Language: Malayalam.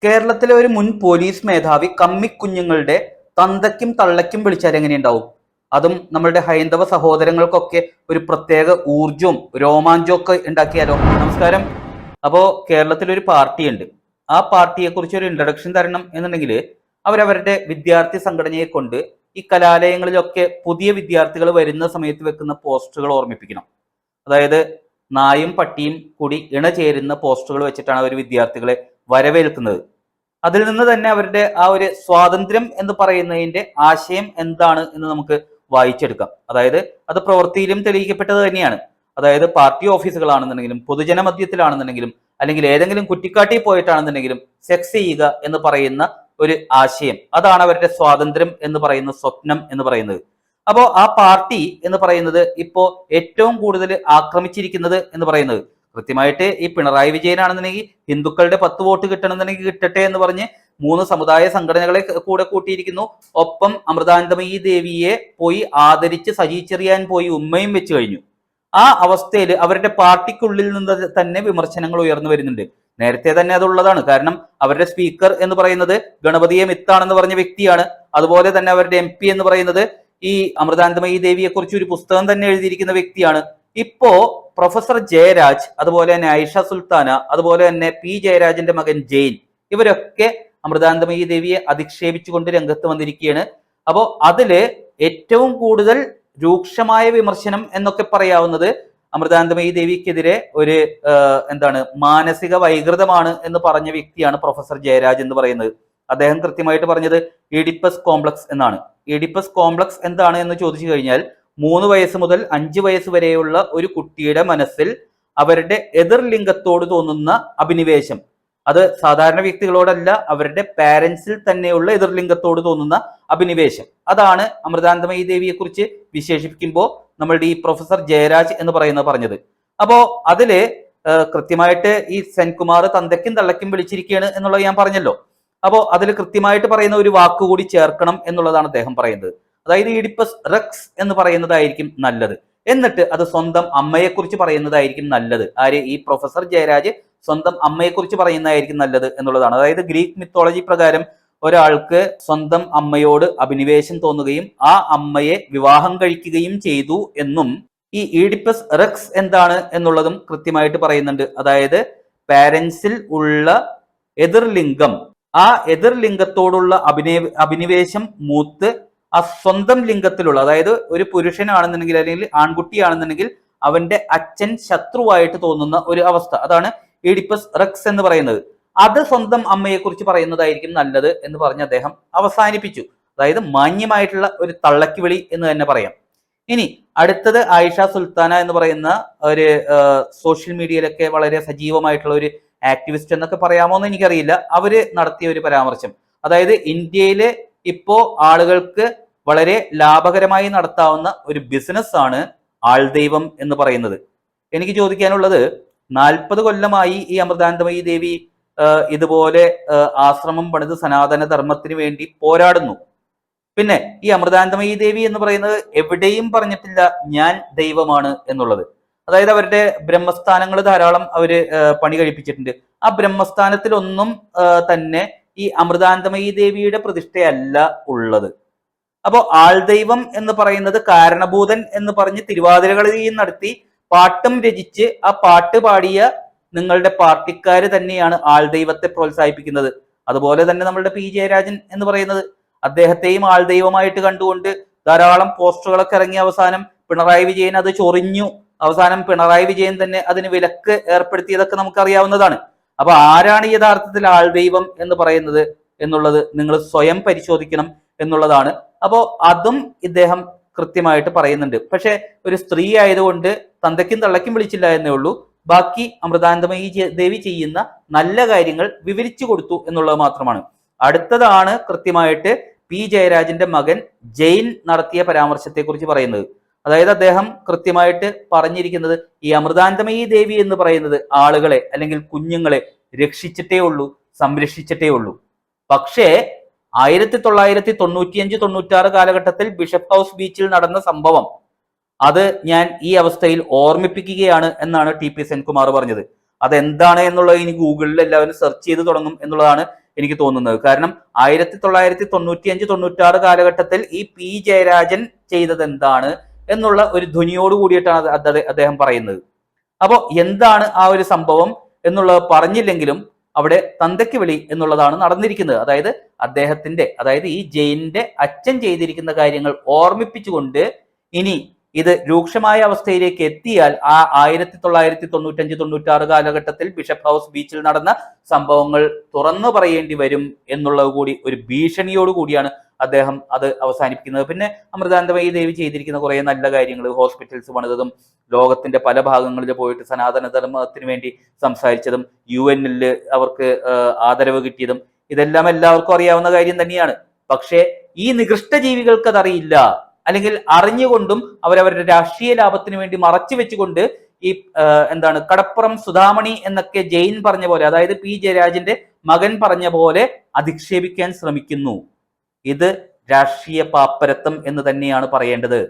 കേരളത്തിലെ ഒരു മുൻ പോലീസ് മേധാവി കമ്മിക്കുഞ്ഞുങ്ങളുടെ തന്തയ്ക്കും തള്ളയ്ക്കും വിളിച്ചാൽ എങ്ങനെയുണ്ടാവും? അതും നമ്മളുടെ ഹൈന്ദവ സഹോദരങ്ങൾക്കൊക്കെ ഒരു പ്രത്യേക ഊർജവും രോമാഞ്ചവും ഒക്കെ ഉണ്ടാക്കിയാലോ? നമസ്കാരം. അപ്പോ കേരളത്തിലൊരു പാർട്ടിയുണ്ട്. ആ പാർട്ടിയെ കുറിച്ച് ഒരു ഇൻട്രഡക്ഷൻ തരണം എന്നുണ്ടെങ്കിൽ അവരവരുടെ വിദ്യാർത്ഥി സംഘടനയെ കൊണ്ട് ഈ കലാലയങ്ങളിലൊക്കെ പുതിയ വിദ്യാർത്ഥികൾ വരുന്ന സമയത്ത് വെക്കുന്ന പോസ്റ്ററുകൾ ഓർമ്മിപ്പിക്കണം. അതായത് നായും പട്ടിയും കൂടി ഇണചേരുന്ന പോസ്റ്ററുകൾ വെച്ചിട്ടാണ് അവർ വിദ്യാർത്ഥികളെ വരവേൽക്കുന്നത്. അതിൽ നിന്ന് തന്നെ അവരുടെ ആ ഒരു സ്വാതന്ത്ര്യം എന്ന് പറയുന്നതിന്റെ ആശയം എന്താണ് എന്ന് നമുക്ക് വായിച്ചെടുക്കാം. അതായത് അത് പ്രവൃത്തിയിലും തെളിയിക്കപ്പെട്ടത് തന്നെയാണ്. അതായത് പാർട്ടി ഓഫീസുകളാണെന്നുണ്ടെങ്കിലും പൊതുജന മധ്യത്തിലാണെന്നുണ്ടെങ്കിലും അല്ലെങ്കിൽ ഏതെങ്കിലും കുറ്റിക്കാട്ടി പോയിട്ടാണെന്നുണ്ടെങ്കിലും സെക്സ് ചെയ്യുക എന്ന് പറയുന്ന ഒരു ആശയം, അതാണ് അവരുടെ സ്വാതന്ത്ര്യം എന്ന് പറയുന്ന സ്വപ്നം എന്ന് പറയുന്നത്. അപ്പോ ആ പാർട്ടി എന്ന് പറയുന്നത് ഇപ്പോ ഏറ്റവും കൂടുതൽ ആക്രമിച്ചിരിക്കുന്നത് എന്ന് പറയുന്നത് കൃത്യമായിട്ട് ഈ പിണറായി വിജയനാണെന്നുണ്ടെങ്കിൽ ഹിന്ദുക്കളുടെ 10 വോട്ട് കിട്ടണമെന്നുണ്ടെങ്കിൽ കിട്ടട്ടെ എന്ന് പറഞ്ഞ് 3 സമുദായ സംഘടനകളെ കൂടെ കൂട്ടിയിരിക്കുന്നു. ഒപ്പം അമൃതാനന്ദമയി ദേവിയെ പോയി ആദരിച്ച് സജി ചെറിയാൻ പോയി ഉമ്മയും വെച്ച് കഴിഞ്ഞു. ആ അവസ്ഥയിൽ അവരുടെ പാർട്ടിക്കുള്ളിൽ നിന്ന് തന്നെ വിമർശനങ്ങൾ ഉയർന്നു വരുന്നുണ്ട്. നേരത്തെ തന്നെ അതുള്ളതാണ്. കാരണം അവരുടെ സ്പീക്കർ എന്ന് പറയുന്നത് ഗണപതിയെ മിത്താണെന്ന് പറഞ്ഞ വ്യക്തിയാണ്. അതുപോലെ തന്നെ അവരുടെ MP എന്ന് പറയുന്നത് ഈ അമൃതാനന്ദമയി ദേവിയെ കുറിച്ച് ഒരു പുസ്തകം തന്നെ എഴുതിയിരിക്കുന്ന വ്യക്തിയാണ്. ഇപ്പോ പ്രൊഫസർ ജയരാജ്, അതുപോലെ തന്നെ ഐഷ സുൽത്താന, അതുപോലെ തന്നെ P ജയരാജന്റെ മകൻ ജെയിൻ, ഇവരൊക്കെ അമൃതാനന്ദമയി ദേവിയെ അധിക്ഷേപിച്ചുകൊണ്ട് രംഗത്ത് വന്നിരിക്കുകയാണ്. അപ്പോൾ അതില് ഏറ്റവും കൂടുതൽ രൂക്ഷമായ വിമർശനം എന്നൊക്കെ പറയാവുന്നത് അമൃതാനന്ദമയി ദേവിക്കെതിരെ ഒരു മാനസിക വൈകൃതമാണ് എന്ന് പറഞ്ഞ വ്യക്തിയാണ് പ്രൊഫസർ ജയരാജ് എന്ന് പറയുന്നത്. അദ്ദേഹം കൃത്യമായിട്ട് പറഞ്ഞത് ഈഡിപ്പസ് കോംപ്ലക്സ് എന്നാണ്. ഈഡിപ്പസ് കോംപ്ലക്സ് എന്താണ് എന്ന് ചോദിച്ചു കഴിഞ്ഞാൽ 3 വയസ്സ് മുതൽ 5 വയസ്സ് വരെയുള്ള ഒരു കുട്ടിയുടെ മനസ്സിൽ അവരുടെ എതിർ ലിംഗത്തോട് തോന്നുന്ന അഭിനിവേശം, അത് സാധാരണ വ്യക്തികളോടല്ല, അവരുടെ പാരന്റ്സിൽ തന്നെയുള്ള എതിർലിംഗത്തോട് തോന്നുന്ന അഭിനിവേശം, അതാണ് അമൃതാനന്ദമയി ദേവിയെ കുറിച്ച് വിശേഷിപ്പിക്കുമ്പോൾ നമ്മളുടെ ഈ പ്രൊഫസർ ജയരാജ് എന്ന് പറയുന്നത് പറഞ്ഞത്. അപ്പോ അതില് കൃത്യമായിട്ട് ഈ സെൻകുമാർ തന്തയ്ക്കും തള്ളയ്ക്കും വിളിച്ചിരിക്കുകയാണ് എന്നുള്ളത് ഞാൻ പറഞ്ഞല്ലോ. അപ്പോൾ അതിൽ കൃത്യമായിട്ട് പറയുന്ന ഒരു വാക്കുകൂടി ചേർക്കണം എന്നുള്ളതാണ് അദ്ദേഹം പറയുന്നത്. അതായത് ഈഡിപ്പസ് റെക്സ് എന്ന് പറയുന്നതായിരിക്കും നല്ലത്, എന്നിട്ട് അത് സ്വന്തം അമ്മയെക്കുറിച്ച് പറയുന്നതായിരിക്കും നല്ലത്. ഈ പ്രൊഫസർ ജയരാജ് സ്വന്തം അമ്മയെക്കുറിച്ച് പറയുന്നതായിരിക്കും നല്ലത് എന്നുള്ളതാണ്. അതായത് ഗ്രീക്ക് മിത്തോളജി പ്രകാരം ഒരാൾക്ക് സ്വന്തം അമ്മയോട് അഭിനിവേശം തോന്നുകയും ആ അമ്മയെ വിവാഹം കഴിക്കുകയും ചെയ്തു എന്നും ഈ ഈഡിപ്പസ് റെക്സ് എന്താണ് എന്നുള്ളതും കൃത്യമായിട്ട് പറയുന്നുണ്ട്. അതായത് പാരന്റ്സിൽ ഉള്ള എതിർലിംഗം, ആ എതിർലിംഗത്തോടുള്ള അഭിനിവേശം മൂത്ത് ആ സ്വന്തം ലിംഗത്തിലുള്ള, അതായത് ഒരു പുരുഷനാണെന്നുണ്ടെങ്കിൽ അല്ലെങ്കിൽ ആൺകുട്ടിയാണെന്നുണ്ടെങ്കിൽ അവന്റെ അച്ഛൻ ശത്രുവായിട്ട് തോന്നുന്ന ഒരു അവസ്ഥ, അതാണ് ഈഡിപ്പസ് റെക്സ് എന്ന് പറയുന്നത്. അത് സ്വന്തം അമ്മയെക്കുറിച്ച് പറയുന്നതായിരിക്കും നല്ലത് എന്ന് പറഞ്ഞ് അദ്ദേഹം അവസാനിപ്പിച്ചു. അതായത് മാന്യമായിട്ടുള്ള ഒരു തള്ളക്കി വിളി എന്ന് തന്നെ പറയാം. ഇനി അടുത്തത് ആയിഷ സുൽത്താന എന്ന് പറയുന്ന ഒരു സോഷ്യൽ മീഡിയയിലൊക്കെ വളരെ സജീവമായിട്ടുള്ള ഒരു ആക്ടിവിസ്റ്റ് എന്നൊക്കെ പറയാമോ എന്ന് എനിക്കറിയില്ല. അവര് നടത്തിയ ഒരു പരാമർശം, അതായത് ഇന്ത്യയിലെ ഇപ്പോ ആളുകൾക്ക് വളരെ ലാഭകരമായി നടത്താവുന്ന ഒരു ബിസിനസ് ആണ് ആൾദൈവം എന്ന് പറയുന്നത്. എനിക്ക് ചോദിക്കാനുള്ളത്, 40 കൊല്ലമായി ഈ അമൃതാനന്ദമയി ദേവി ഇതുപോലെ ആശ്രമം പണിത് സനാതന ധർമ്മത്തിന് വേണ്ടി പോരാടുന്നു. പിന്നെ ഈ അമൃതാനന്ദമയി ദേവി എന്ന് പറയുന്നത് എവിടെയും പറഞ്ഞിട്ടില്ല ഞാൻ ദൈവമാണ് എന്നുള്ളത്. അതായത് അവരുടെ ബ്രഹ്മസ്ഥാനങ്ങൾ ധാരാളം അവര് പണി കഴിപ്പിച്ചിട്ടുണ്ട്. ആ ബ്രഹ്മസ്ഥാനത്തിലൊന്നും തന്നെ ഈ അമൃതാനന്ദമയി ദേവിയുടെ പ്രതിഷ്ഠയല്ല ഉള്ളത്. അപ്പോൾ ആൾദൈവം എന്ന് പറയുന്നത് കാരണഭൂതൻ എന്ന് പറഞ്ഞ് തിരുവാതിരകളിയും നടത്തി പാട്ടും രചിച്ച് ആ പാട്ട് പാടിയ നിങ്ങളുടെ പാർട്ടിക്കാര് തന്നെയാണ് ആൾദൈവത്തെ പ്രോത്സാഹിപ്പിക്കുന്നത്. അതുപോലെ തന്നെ നമ്മളുടെ P ജയരാജൻ എന്ന് പറയുന്നത്, അദ്ദേഹത്തെയും ആൾദൈവമായിട്ട് കണ്ടുകൊണ്ട് ധാരാളം പോസ്റ്ററുകളൊക്കെ ഇറങ്ങി അവസാനം പിണറായി വിജയൻ അത് ചൊറിഞ്ഞു. അവസാനം പിണറായി വിജയൻ തന്നെ അതിന് വിലക്ക് ഏർപ്പെടുത്തിയതൊക്കെ നമുക്കറിയാവുന്നതാണ്. അപ്പൊ ആരാണ് യഥാർത്ഥത്തിൽ ആൾദൈവം എന്ന് പറയുന്നത് എന്നുള്ളത് നിങ്ങൾ സ്വയം പരിശോധിക്കണം എന്നുള്ളതാണ്. അപ്പോ അതും ഇദ്ദേഹം കൃത്യമായിട്ട് പറയുന്നുണ്ട്. പക്ഷെ ഒരു സ്ത്രീ ആയതുകൊണ്ട് തന്തയ്ക്കും തള്ളയ്ക്കും വിളിച്ചില്ല എന്നേ ഉള്ളൂ. ബാക്കി അമൃതാനന്ദമയി ദേവി ചെയ്യുന്ന നല്ല കാര്യങ്ങൾ വിവരിച്ചു കൊടുത്തു എന്നുള്ളത് മാത്രമാണ്. അടുത്തതാണ് കൃത്യമായിട്ട് P ജയരാജന്റെ മകൻ ജെയിൻ നടത്തിയ പരാമർശത്തെ കുറിച്ച് പറയുന്നത്. അതായത് അദ്ദേഹം കൃത്യമായിട്ട് പറഞ്ഞിരിക്കുന്നത്, ഈ അമൃതാനന്ദമയി ദേവി എന്ന് പറയുന്നത് ആളുകളെ അല്ലെങ്കിൽ കുഞ്ഞുങ്ങളെ രക്ഷിച്ചിട്ടേ ഉള്ളൂ, സംരക്ഷിച്ചിട്ടേ ഉള്ളൂ. പക്ഷേ 1995-96 കാലഘട്ടത്തിൽ ബിഷപ്പ് ഹൗസ് ബീച്ചിൽ നടന്ന സംഭവം, അത് ഞാൻ ഈ അവസ്ഥയിൽ ഓർമ്മിപ്പിക്കുകയാണ് എന്നാണ് TP സെൻകുമാർ പറഞ്ഞത്. അതെന്താണ് എന്നുള്ളത് ഇനി ഗൂഗിളിൽ എല്ലാവരും സെർച്ച് ചെയ്ത് തുടങ്ങും എന്നുള്ളതാണ് എനിക്ക് തോന്നുന്നത്. കാരണം 1995-96 കാലഘട്ടത്തിൽ ഈ പി ജയരാജൻ ചെയ്തത് എന്താണ് എന്നുള്ള ഒരു ധ്വനിയോട് കൂടിയിട്ടാണ് അദ്ദേഹം പറയുന്നത്. അപ്പോ എന്താണ് ആ ഒരു സംഭവം എന്നുള്ളത് പറഞ്ഞില്ലെങ്കിലും അവിടെ തന്തയ്ക്ക് വിളി എന്നുള്ളതാണ് നടന്നിരിക്കുന്നത്. അതായത് ഈ ജയിലിന്റെ അച്ഛൻ ചെയ്തിരിക്കുന്ന കാര്യങ്ങൾ ഓർമ്മിപ്പിച്ചുകൊണ്ട് ഇനി ഇത് രൂക്ഷമായ അവസ്ഥയിലേക്ക് എത്തിയാൽ ആ 1995-96 കാലഘട്ടത്തിൽ ബിഷപ്പ് ഹൗസ് ബീച്ചിൽ നടന്ന സംഭവങ്ങൾ തുറന്നു പറയേണ്ടി വരും എന്നുള്ളത് കൂടി ഒരു ഭീഷണിയോട് കൂടിയാണ് അദ്ദേഹം അത് അവസാനിപ്പിക്കുന്നത്. പിന്നെ അമൃതാനന്ദമയി ദേവി ചെയ്തിരിക്കുന്ന കുറെ നല്ല കാര്യങ്ങൾ, ഹോസ്പിറ്റൽസ് പണിതതും ലോകത്തിന്റെ പല ഭാഗങ്ങളിൽ പോയിട്ട് സനാതന ധർമ്മത്തിന് വേണ്ടി സംസാരിച്ചതും UN അവർക്ക് ആദരവ് കിട്ടിയതും ഇതെല്ലാം എല്ലാവർക്കും അറിയാവുന്ന കാര്യം തന്നെയാണ്. പക്ഷേ ഈ നികൃഷ്ട ജീവികൾക്ക് അതറിയില്ല, അല്ലെങ്കിൽ അറിഞ്ഞുകൊണ്ടും അവരവരുടെ രാഷ്ട്രീയ ലാഭത്തിന് വേണ്ടി മറച്ചു വെച്ചുകൊണ്ട് ഈ കടപ്പുറം സുധാമണി എന്നൊക്കെ ജെയിൻ പറഞ്ഞ പോലെ, അതായത് പി ജയരാജന്റെ മകൻ പറഞ്ഞ പോലെ അധിക്ഷേപിക്കാൻ ശ്രമിക്കുന്നു. ഇത് രാഷ്ട്രീയ പാപ്പരത്വം എന്ന് തന്നെയാണ് പറയേണ്ടത്.